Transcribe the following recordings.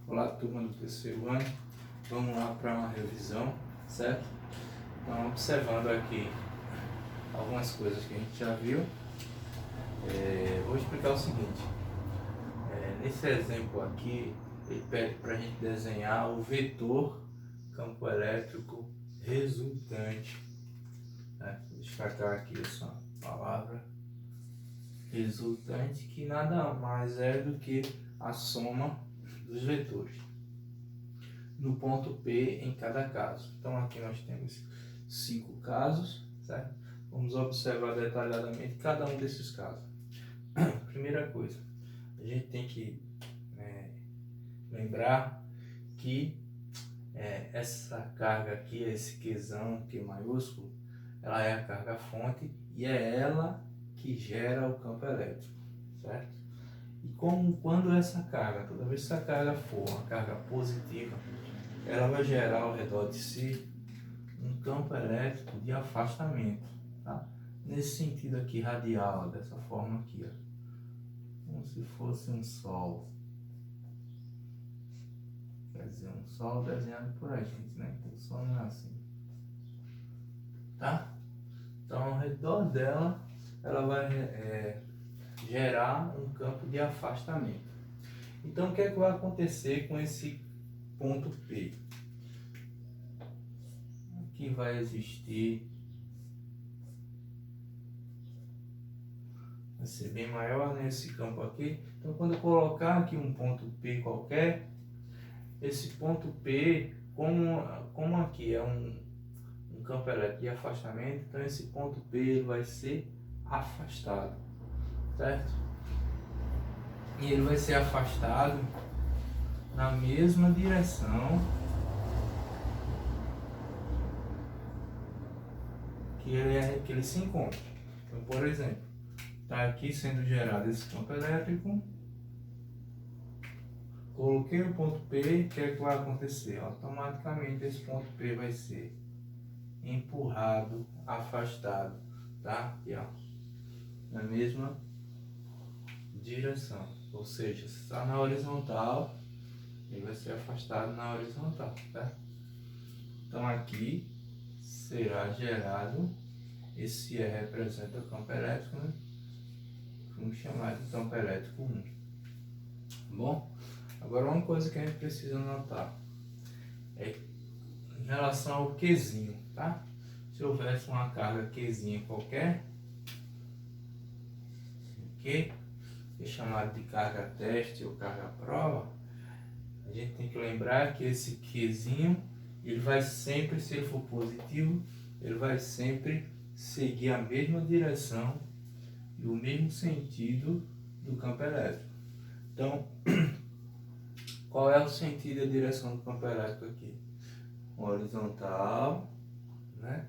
Olá, turma do terceiro ano. Vamos lá para uma revisão, certo? Então, observando aqui algumas coisas que a gente já viu, vou explicar o seguinte. Nesse exemplo aqui, ele pede para a gente desenhar o vetor campo elétrico resultante. Vou destacar aqui essa palavra resultante, que nada mais é do que a soma dos vetores no ponto P em cada caso. Então aqui nós temos 5 casos, certo? Vamos observar detalhadamente cada um desses casos. Primeira coisa, a gente tem que lembrar que essa carga aqui, esse Qzão, Q maiúsculo, ela é a carga fonte e é ela que gera o campo elétrico, certo? E quando essa carga, toda vez que essa carga for uma carga positiva, ela vai gerar ao redor de si um campo elétrico de afastamento, tá? Nesse sentido aqui radial, dessa forma aqui, ó, como se fosse um sol. Quer dizer, um sol desenhado por a gente, né? O sol não é assim, tá? Então ao redor dela, ela vai gerar um campo de afastamento. Então o que é que vai acontecer com esse ponto P? Aqui vai existir, vai ser bem maior nesse campo aqui. Então quando eu colocar aqui um ponto P qualquer, esse ponto P, como aqui é um campo elétrico de afastamento, então esse ponto P ele vai ser afastado, certo? E ele vai ser afastado na mesma direção que ele se encontra. Então, por exemplo, está aqui sendo gerado esse campo elétrico, coloquei o ponto P, o que é que vai acontecer? Automaticamente esse ponto P vai ser empurrado, afastado, tá? Aqui, ó, na mesma direção. Ou seja, se está na horizontal, ele vai ser afastado na horizontal, tá? Então aqui será gerado, esse E representa o campo elétrico, né? Vamos chamar de campo elétrico 1. Bom, agora uma coisa que a gente precisa notar é em relação ao Qzinho, tá? Se houvesse uma carga Qzinha qualquer, que é chamado de carga teste ou carga prova, a gente tem que lembrar que esse Qzinho, ele vai sempre, se ele for positivo, ele vai sempre seguir a mesma direção e o mesmo sentido do campo elétrico. Então, qual é o sentido e a direção do campo elétrico aqui? Horizontal, né?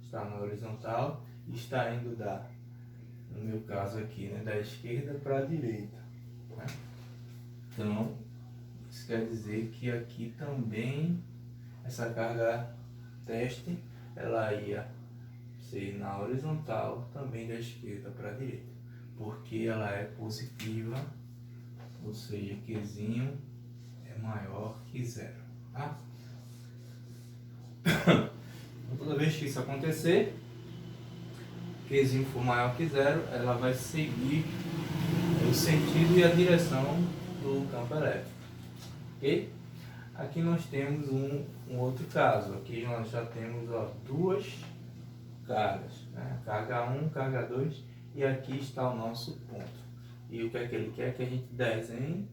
Está na horizontal e está indo no meu caso aqui, né, da esquerda para a direita, né? Então, isso quer dizer que aqui também essa carga teste, ela ia ser na horizontal também da esquerda para a direita, porque ela é positiva, ou seja, Qzinho é maior que zero, tá? Toda vez que isso acontecer, Qzinho for maior que zero, ela vai seguir o sentido e a direção do campo elétrico, ok? Aqui nós temos um outro caso. Aqui nós já temos, ó, duas cargas, né? Carga 1, carga 2, e aqui está o nosso ponto. E o que é que ele quer? Que a gente desenhe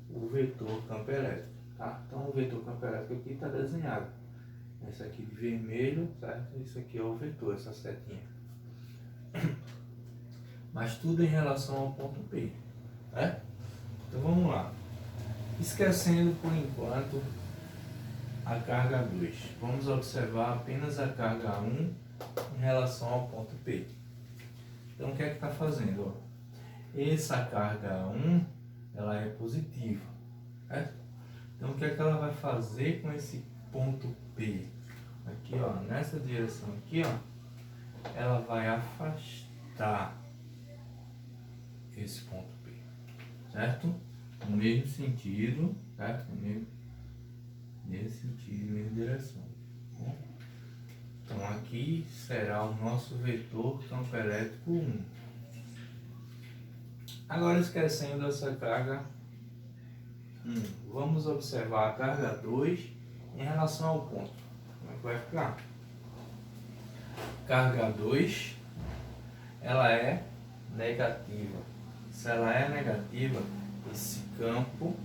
o vetor campo elétrico, tá? Então o vetor campo elétrico aqui está desenhado. Esse aqui de vermelho, certo? Isso aqui é o vetor, essa setinha. Mas tudo em relação ao ponto P, né? Então vamos lá. Esquecendo por enquanto a carga 2. Vamos observar apenas a carga 1 em relação ao ponto P. Então o que é que está fazendo? Ó? Essa carga 1, ela é positiva, certo? Então o que é que ela vai fazer com esse ponto P? Aqui, ó, nessa direção aqui, ó, ela vai afastar esse ponto P, certo? no mesmo sentido, tá? Nesse sentido, mesma direção. Bom, então aqui será o nosso vetor campo elétrico 1. Agora, esquecendo essa carga 1, vamos observar a carga 2 em relação ao ponto. Como é que vai ficar? Carga 2, ela é negativa. Se ela é negativa, esse campo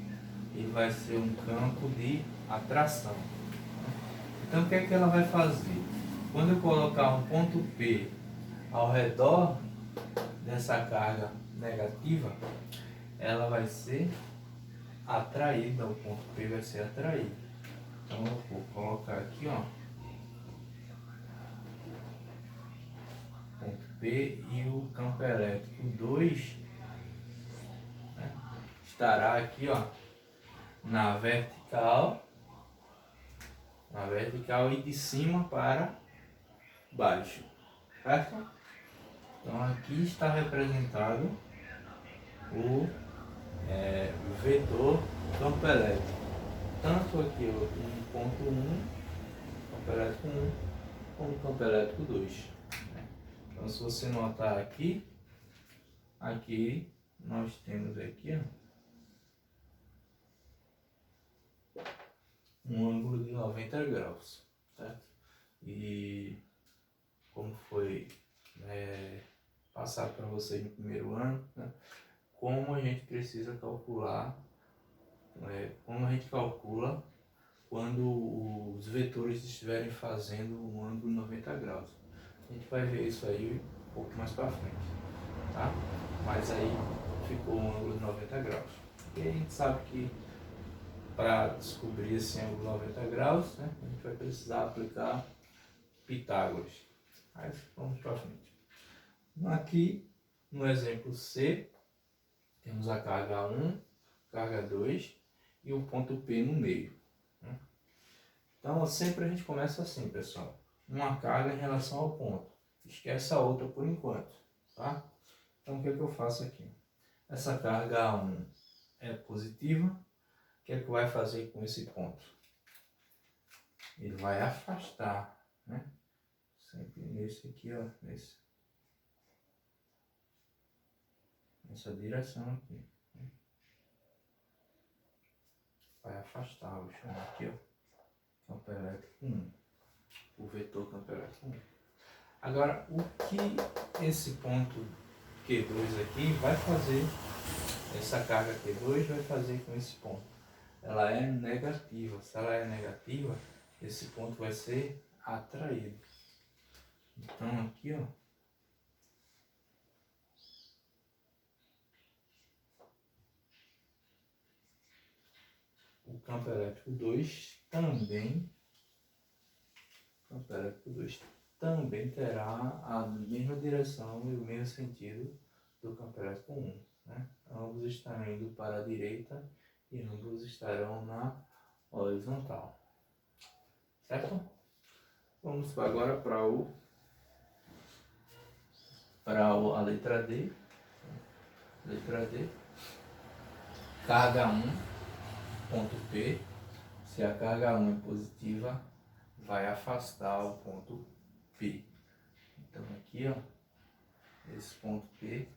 ele vai ser um campo de atração. Então, o que é que ela vai fazer? Quando eu colocar um ponto P ao redor dessa carga negativa, ela vai ser atraída, o ponto P vai ser atraído. Então, eu vou colocar aqui, ó, ponto P, e o campo elétrico 2, né, estará aqui, ó, na vertical e de cima para baixo, certo? Então aqui está representado o vetor campo elétrico, tanto aqui no ponto 1, campo elétrico 1, como campo elétrico 2. Então, se você notar aqui nós temos aqui, ó, um ângulo de 90 graus, certo? E como foi passado para vocês no primeiro ano, né, como a gente precisa calcular, como a gente calcula quando os vetores estiverem fazendo um ângulo de 90 graus. A gente vai ver isso aí um pouco mais para frente, tá? Mas aí ficou um ângulo de 90 graus. E a gente sabe que para descobrir esse ângulo de 90 graus, né, a gente vai precisar aplicar Pitágoras. Mas vamos para frente. Aqui, no exemplo C, temos a carga 1, carga 2 e o ponto P no meio. Então, sempre a gente começa assim, pessoal. Uma carga em relação ao ponto. Esquece a outra por enquanto, tá? Então, o que é que eu faço aqui? Essa carga 1 é positiva. O que é que vai fazer com esse ponto? Ele vai afastar, né? Sempre nesse aqui, ó, nessa direção aqui. Vai afastar, vou chamar aqui, ó, campo elétrico 1. O vetor campo elétrico 1. Agora, o que esse ponto Q2 aqui vai fazer, essa carga Q2 vai fazer com esse ponto? Ela é negativa. Se ela é negativa, esse ponto vai ser atraído. Então aqui, ó, o campo elétrico 2 também terá a mesma direção e o mesmo sentido do campo elétrico 1, né? Ambos estarão indo para a direita e ambos estarão na horizontal, certo? Vamos agora para a letra D. Letra D. Carga 1, ponto P. Se a carga 1 é positiva, vai afastar o ponto P. Então aqui, ó, esse ponto P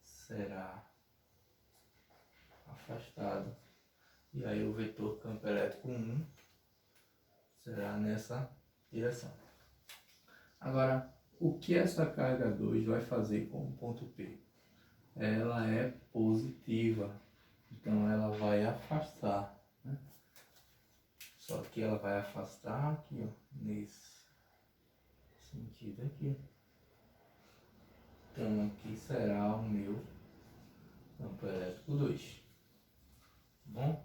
será afastado. E aí o vetor campo elétrico 1 será nessa direção. Agora, o que essa carga 2 vai fazer com o ponto P? Ela é positiva, então ela vai afastar, né? Só que ela vai afastar aqui, ó, nesse sentido aqui. Então aqui será o meu campo elétrico 2. Bom?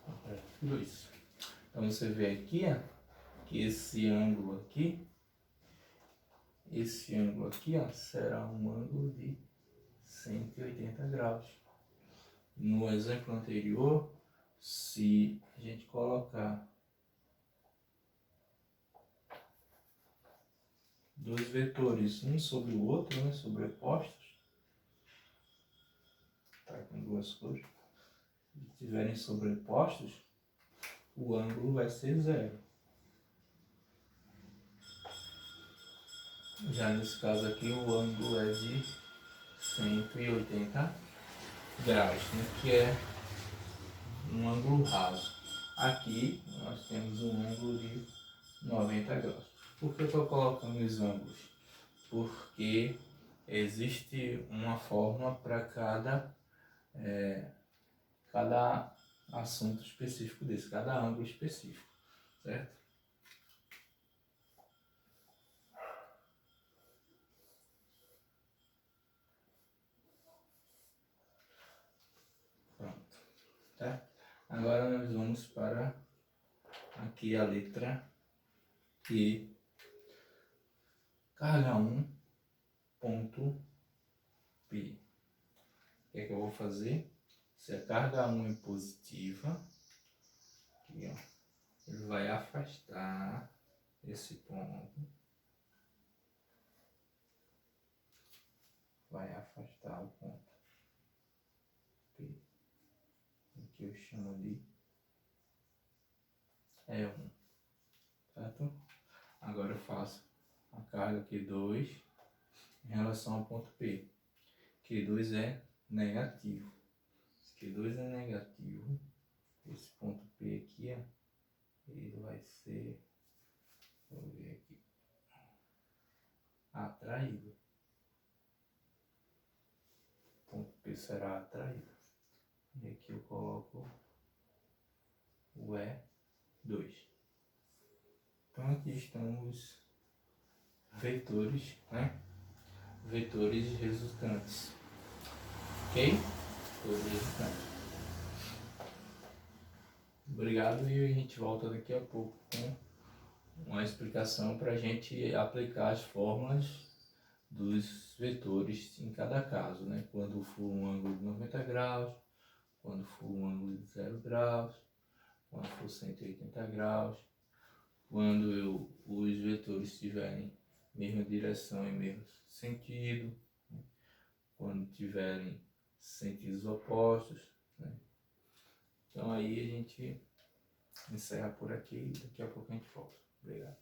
Campo elétrico 2. Então você vê aqui, ó, que esse ângulo aqui, ó, será um ângulo de 180 graus. No exemplo anterior, se a gente colocar dois vetores, um sobre o outro, né, sobrepostos, tá com duas cores, se estiverem sobrepostos, o ângulo vai ser zero. Já nesse caso aqui, o ângulo é de 180 graus, né, que é um ângulo raso. Aqui nós temos um ângulo de 90 graus. Por que eu estou colocando os ângulos? Porque existe uma fórmula para cada assunto específico desse, cada ângulo específico, certo? Pronto, tá? Agora nós vamos para aqui a letra Q, carga 1 ponto P. O que é que eu vou fazer? Se a carga 1 é positiva, aqui, ó, ele vai afastar esse ponto, vai afastar o ponto P, que eu chamo de E1, certo? Agora eu faço a carga Q2 em relação ao ponto P. Q2 é negativo. Se Q2 é negativo, esse ponto P aqui, ó, ele vai ser, vou ver aqui, atraído. O ponto P será atraído. E aqui eu coloco o E2. Então aqui estão os vetores, né? Vetores resultantes. Ok? Vetores resultantes. Obrigado e a gente volta daqui a pouco com uma explicação para a gente aplicar as fórmulas dos vetores em cada caso, né? Quando for um ângulo de 90 graus, quando for um ângulo de 0 graus, quando for 180 graus, quando os vetores tiverem mesma direção e mesmo sentido, né? Quando tiverem sentidos opostos, né? Então aí a gente encerra por aqui e daqui a pouco a gente volta. Obrigado.